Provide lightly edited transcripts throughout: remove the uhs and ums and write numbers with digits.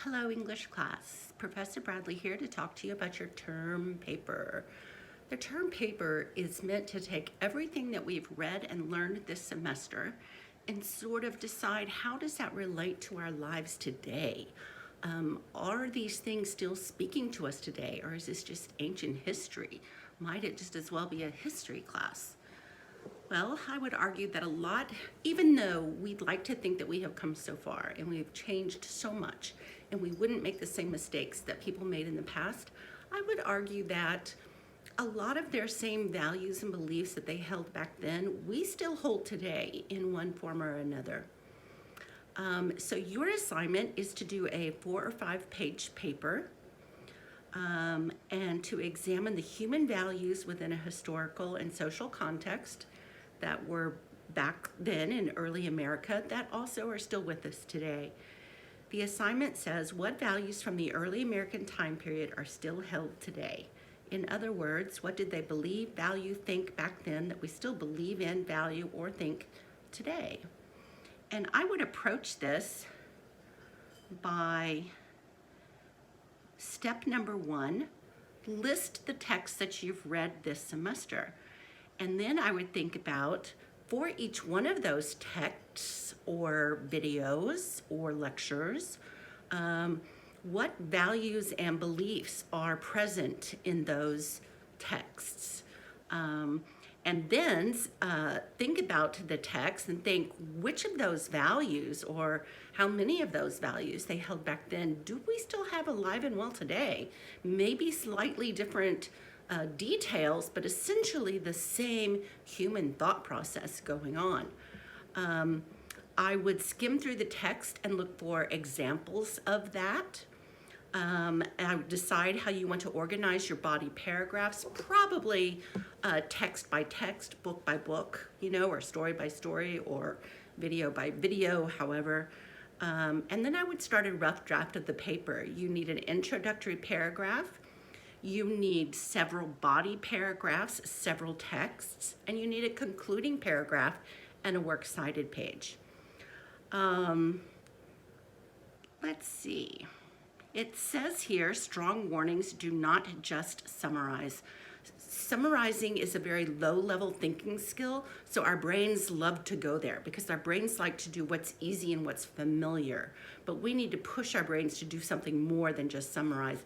Hello, English class. Professor Bradley here to talk to you about your term paper. The term paper is meant to take everything that we've read and learned this semester and sort of decide how does that relate to our lives today? Are these things still speaking to us today, or is this just ancient history? Might it just as well be a history class? Well, I would argue that a lot, even though we'd like to think that we have come so far and we've changed so much and we wouldn't make the same mistakes that people made in the past, I would argue that a lot of their same values and beliefs that they held back then, we still hold today in one form or another. So your assignment is to do a 4 or 5 page paper and to examine the human values within a historical and social context that were back then in early America that also are still with us today. The assignment says, what values from the early American time period are still held today? In other words, what did they believe, value, think back then that we still believe in, value, or think today? And I would approach this by step number 1, list the texts that you've read this semester. And then I would think about, for each one of those texts or videos or lectures, what values and beliefs are present in those texts. And then think about the text and think which of those values or how many of those values they held back then do we still have alive and well today? Maybe slightly different details, but essentially the same human thought process going on. I would skim through the text and look for examples of that. And I would decide how you want to organize your body paragraphs, probably text by text, book by book, or story by story, or video by video, however. And then I would start a rough draft of the paper. You need an introductory paragraph. You need several body paragraphs, several texts, and you need a concluding paragraph and a works cited page. Let's see. It says here, strong warnings, do not just summarize. Summarizing is a very low-level thinking skill, so our brains love to go there because our brains like to do what's easy and what's familiar. But we need to push our brains to do something more than just summarize.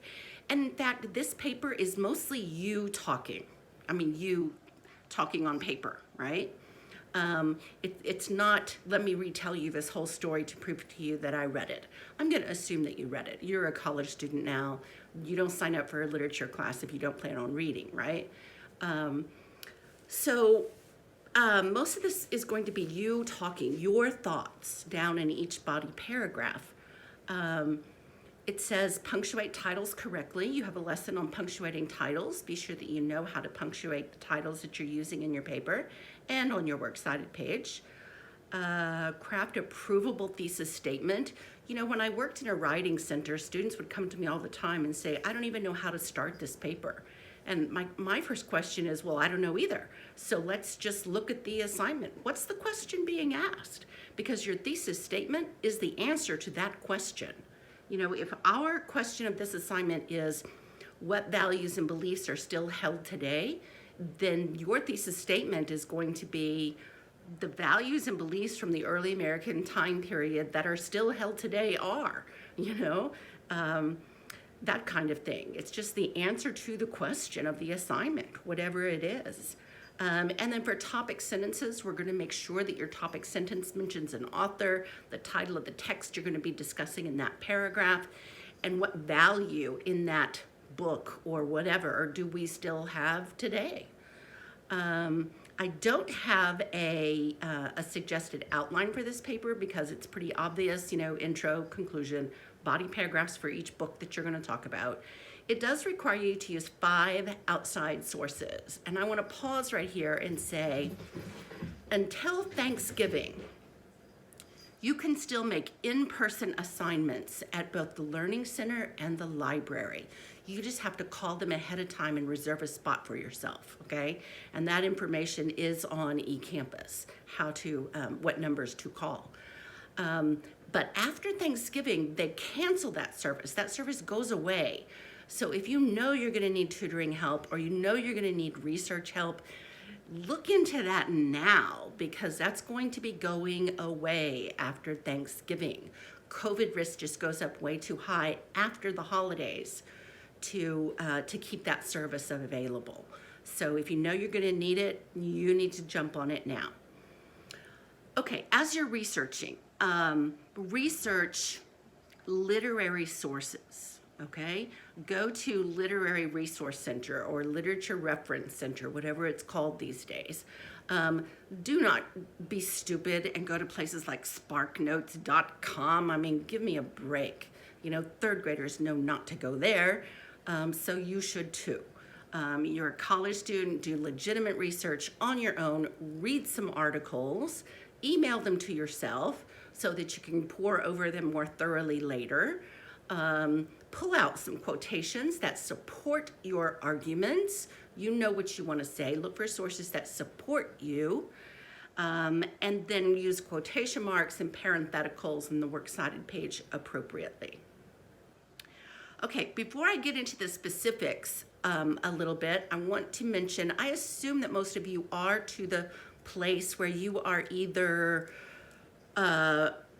And in fact, this paper is mostly you talking. I mean, you talking on paper, right? It's not, let me retell you this whole story to prove to you that I read it. I'm going to assume that you read it. You're a college student now. You don't sign up for a literature class if you don't plan on reading, right? Most of this is going to be you talking, your thoughts down in each body paragraph. It says punctuate titles correctly. You have a lesson on punctuating titles. Be sure that you know how to punctuate the titles that you're using in your paper and on your works cited page. Craft a provable thesis statement. When I worked in a writing center, students would come to me all the time and say, I don't even know how to start this paper. And my first question is, well, I don't know either. So let's just look at the assignment. What's the question being asked? Because your thesis statement is the answer to that question. If our question of this assignment is what values and beliefs are still held today, then your thesis statement is going to be the values and beliefs from the early American time period that are still held today are, that kind of thing. It's just the answer to the question of the assignment, whatever it is. And then for topic sentences, we're going to make sure that your topic sentence mentions an author, the title of the text you're going to be discussing in that paragraph, and what value in that book or whatever do we still have today. I don't have a suggested outline for this paper because it's pretty obvious, intro, conclusion, body paragraphs for each book that you're going to talk about. It does require you to use 5 outside sources. And I want to pause right here and say, until Thanksgiving, you can still make in-person assignments at both the Learning Center and the library. You just have to call them ahead of time and reserve a spot for yourself, okay? And that information is on eCampus, what numbers to call. But after Thanksgiving, they cancel that service. That service goes away. So if you know you're going to need tutoring help or you know you're going to need research help, look into that now, because that's going to be going away after Thanksgiving. COVID risk just goes up way too high after the holidays to keep that service available. So if you know you're going to need it, you need to jump on it now. Okay, as you're researching, research literary sources. Okay, go to Literary Resource Center or Literature Reference Center, whatever it's called these days. Do not be stupid and go to places like sparknotes.com. I mean, give me a break. You know, third graders know not to go there, so you should too. You're a college student, do legitimate research on your own, read some articles, email them to yourself so that you can pore over them more thoroughly later. Pull out some quotations that support your arguments. You know what you want to say. Look for sources that support you. And then use quotation marks and parentheticals in the works cited page appropriately. Okay, before I get into the specifics a little bit, I want to mention, I assume that most of you are to the place where you are either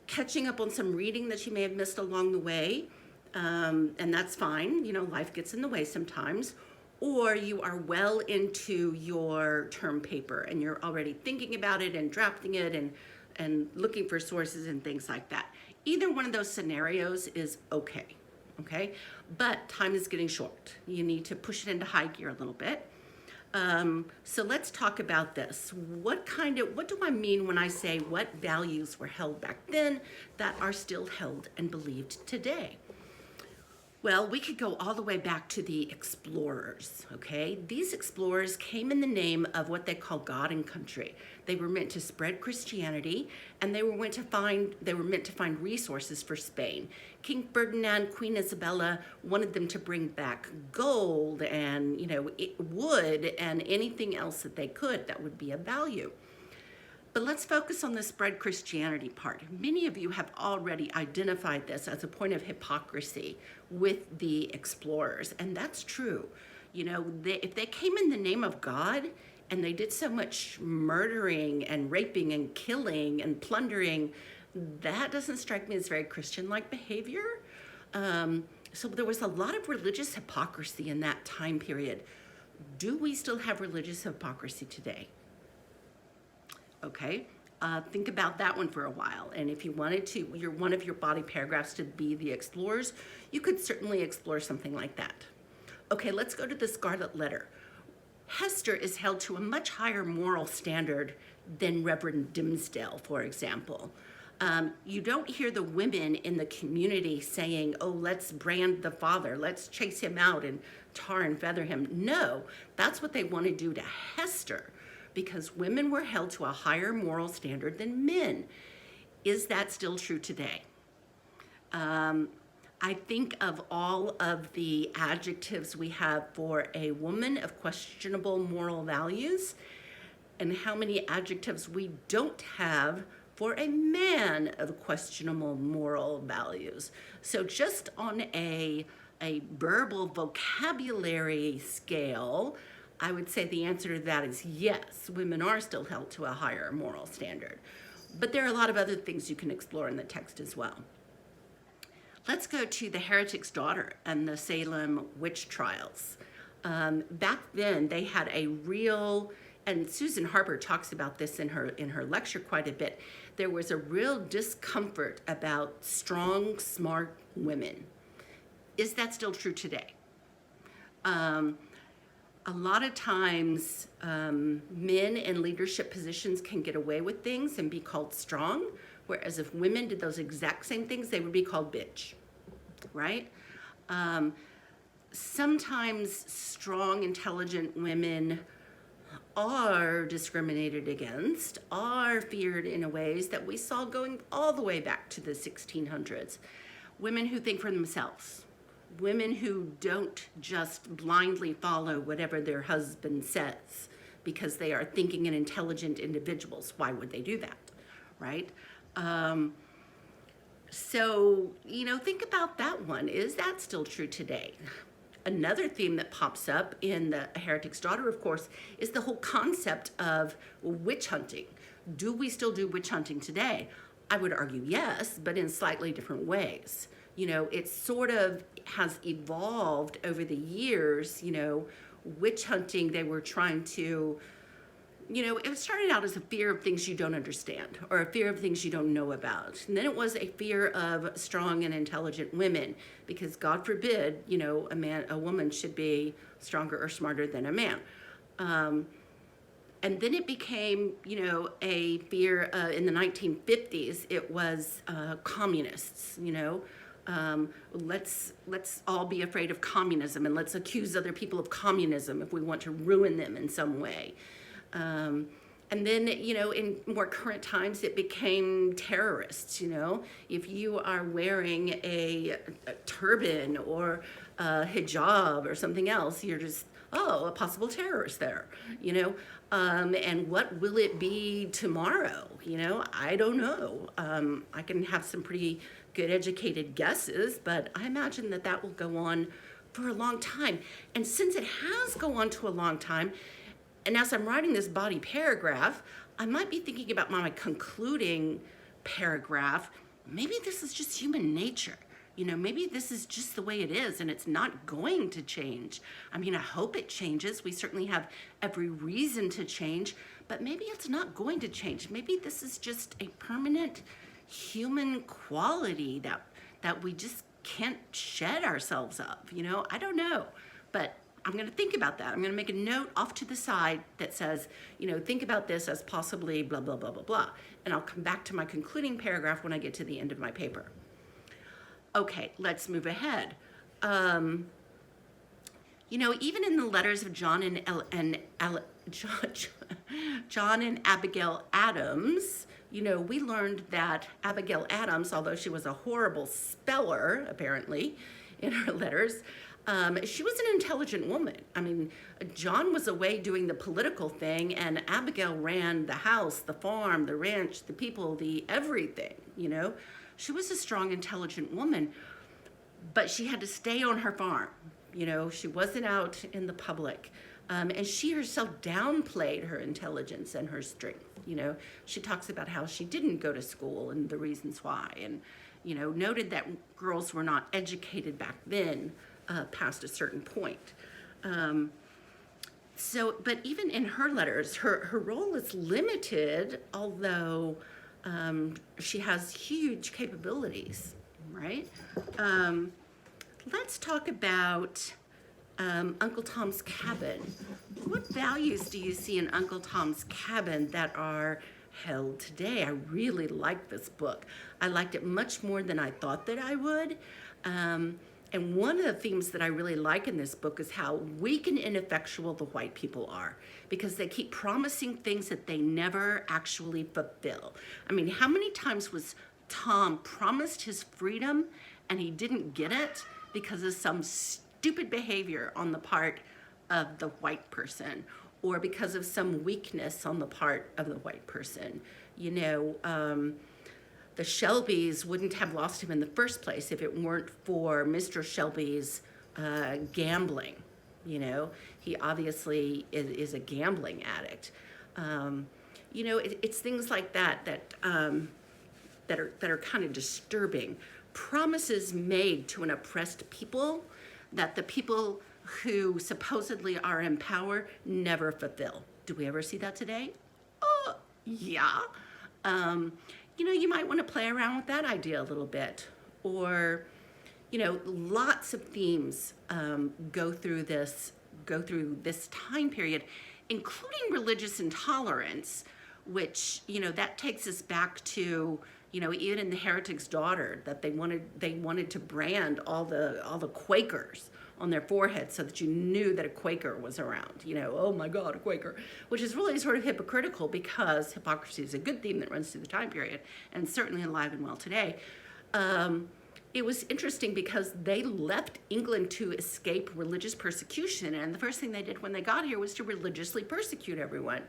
catching up on some reading that you may have missed along the way, and that's fine, you know, life gets in the way sometimes, or you are well into your term paper and you're already thinking about it and drafting it and looking for sources and things like that. Either one of those scenarios is okay, but time is getting short. You need to push it into high gear a little bit. So let's talk about this. What do I mean when I say what values were held back then that are still held and believed today? Well, we could go all the way back to the explorers, okay? These explorers came in the name of what they call God and country. They were meant to spread Christianity, and they were meant to find resources for Spain. King Ferdinand, Queen Isabella wanted them to bring back gold and, you know, wood and anything else that they could that would be of value. But let's focus on the spread Christianity part. Many of you have already identified this as a point of hypocrisy with the explorers, and that's true. You know, if they came in the name of God and they did so much murdering and raping and killing and plundering, that doesn't strike me as very Christian-like behavior. So there was a lot of religious hypocrisy in that time period. Do we still have religious hypocrisy today? Okay, think about that one for a while. And if you wanted to, one of your body paragraphs to be the explorers, you could certainly explore something like that. Okay, let's go to the Scarlet Letter. Hester is held to a much higher moral standard than Reverend Dimsdale, for example. You don't hear the women in the community saying, oh, let's brand the father, let's chase him out and tar and feather him. No, that's what they want to do to Hester, because women were held to a higher moral standard than men. Is that still true today? I think of all of the adjectives we have for a woman of questionable moral values and how many adjectives we don't have for a man of questionable moral values. So just on a verbal vocabulary scale, I would say the answer to that is yes, women are still held to a higher moral standard. But there are a lot of other things you can explore in the text as well. Let's go to The Heretic's Daughter and the Salem witch trials. Back then, they had a real, and Susan Harper talks about this in her lecture quite a bit, there was a real discomfort about strong, smart women. Is that still true today? A lot of times, men in leadership positions can get away with things and be called strong, whereas if women did those exact same things, they would be called bitch, right? Sometimes strong, intelligent women are discriminated against, are feared in ways that we saw going all the way back to the 1600s. Women who think for themselves. Women who don't just blindly follow whatever their husband says because they are thinking and intelligent individuals. Why would they do that, right? So, think about that one. Is that still true today? Another theme that pops up in The Heretic's Daughter, of course, is the whole concept of witch hunting. Do we still do witch hunting today? I would argue yes, but in slightly different ways. It sort of has evolved over the years. Witch hunting, they were trying to, it started out as a fear of things you don't understand or a fear of things you don't know about. And then it was a fear of strong and intelligent women because God forbid, a woman should be stronger or smarter than a man. And then it became, a fear in the 1950s. It was communists, let's all be afraid of communism and let's accuse other people of communism if we want to ruin them in some way. And then, in more current times, it became terrorists, If you are wearing a turban or a hijab or something else, you're just, a possible terrorist there, And what will it be tomorrow? I don't know. I can have some pretty good educated guesses, but I imagine that will go on for a long time. And since it has gone on to a long time, and as I'm writing this body paragraph, I might be thinking about my concluding paragraph. Maybe this is just human nature. Maybe this is just the way it is and it's not going to change. I hope it changes. We certainly have every reason to change, but maybe it's not going to change. Maybe this is just a permanent human quality that we just can't shed ourselves of. I don't know, but I'm going to think about that. I'm going to make a note off to the side that says, think about this as possibly blah, blah, blah, blah, blah. And I'll come back to my concluding paragraph when I get to the end of my paper. Okay, let's move ahead. Even in the letters of John and Abigail Adams, we learned that Abigail Adams, although she was a horrible speller, apparently, in her letters, she was an intelligent woman. John was away doing the political thing, and Abigail ran the house, the farm, the ranch, the people, the everything, She was a strong, intelligent woman, but she had to stay on her farm. She wasn't out in the public. And she herself downplayed her intelligence and her strength. She talks about how she didn't go to school and the reasons why, and, noted that girls were not educated back then past a certain point. But even in her letters, her role is limited, although she has huge capabilities, right? Let's talk about Uncle Tom's Cabin. What values do you see in Uncle Tom's Cabin that are held today? I really like this book. I liked it much more than I thought that I would. And one of the themes that I really like in this book is how weak and ineffectual the white people are, because they keep promising things that they never actually fulfill. How many times was Tom promised his freedom and he didn't get it because of some stupid behavior on the part of the white person, or because of some weakness on the part of the white person? The Shelbys wouldn't have lost him in the first place if it weren't for Mr. Shelby's gambling. He obviously is a gambling addict. It's things like that are kind of disturbing. Promises made to an oppressed people that the people who supposedly are in power never fulfill. Do we ever see that today? Oh, yeah. You might want to play around with that idea a little bit. Or, lots of themes go through this time period, including religious intolerance, which, that takes us back to, even in The Heretic's Daughter, that they wanted to brand all the Quakers on their forehead so that you knew that a Quaker was around. Oh my God, a Quaker, which is really sort of hypocritical, because hypocrisy is a good theme that runs through the time period and certainly alive and well today. It was interesting because they left England to escape religious persecution, and the first thing they did when they got here was to religiously persecute everyone.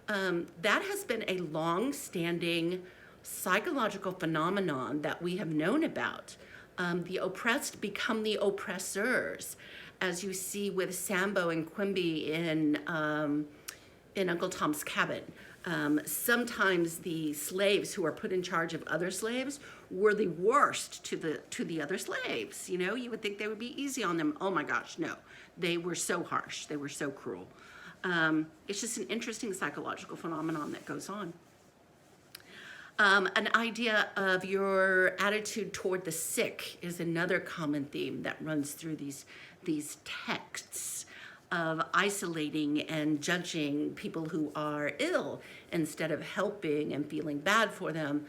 That has been a long-standing psychological phenomenon that we have known about. The oppressed become the oppressors, as you see with Sambo and Quimby in Uncle Tom's Cabin. Sometimes the slaves who are put in charge of other slaves were the worst to the other slaves. You know, you would think they would be easy on them. Oh my gosh, no. They were so harsh. They were so cruel. It's just an interesting psychological phenomenon that goes on. An idea of your attitude toward the sick is another common theme that runs through these texts of isolating and judging people who are ill instead of helping and feeling bad for them.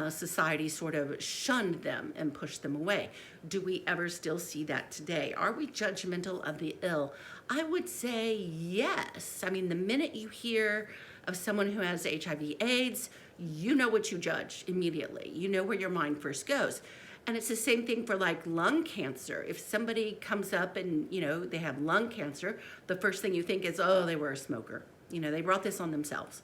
Society sort of shunned them and pushed them away. Do we ever still see that today? Are we judgmental of the ill? I would say yes. I mean, the minute you hear of someone who has HIV/AIDS, you know what you judge immediately. You know where your mind first goes. And it's the same thing for like lung cancer. If somebody comes up and, you know, they have lung cancer, the first thing you think is, oh, they were a smoker. You know, they brought this on themselves.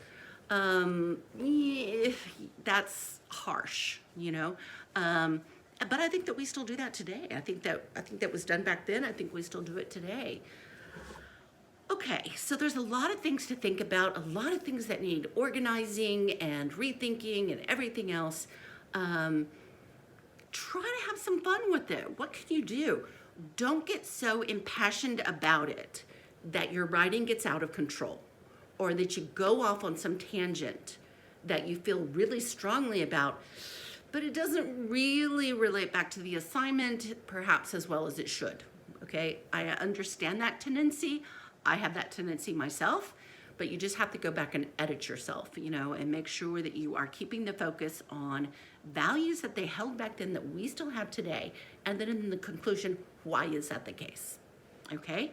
That's harsh, you know. But I think that we still do that today. I think that was done back then. I think we still do it today. Okay, so there's a lot of things to think about, a lot of things that need organizing and rethinking and everything else. Try to have some fun with it. What can you do? Don't get so impassioned about it that your writing gets out of control, or that you go off on some tangent that you feel really strongly about, but it doesn't really relate back to the assignment, perhaps as well as it should. Okay, I understand that tendency. I have that tendency myself, but you just have to go back and edit yourself, you know, and make sure that you are keeping the focus on values that they held back then that we still have today. And then in the conclusion, why is that the case? Okay.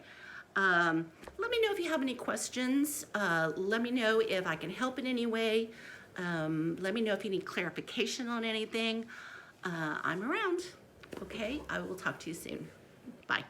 Let me know if you have any questions. Let me know if I can help in any way. Let me know if you need clarification on anything. I'm around. Okay. I will talk to you soon. Bye.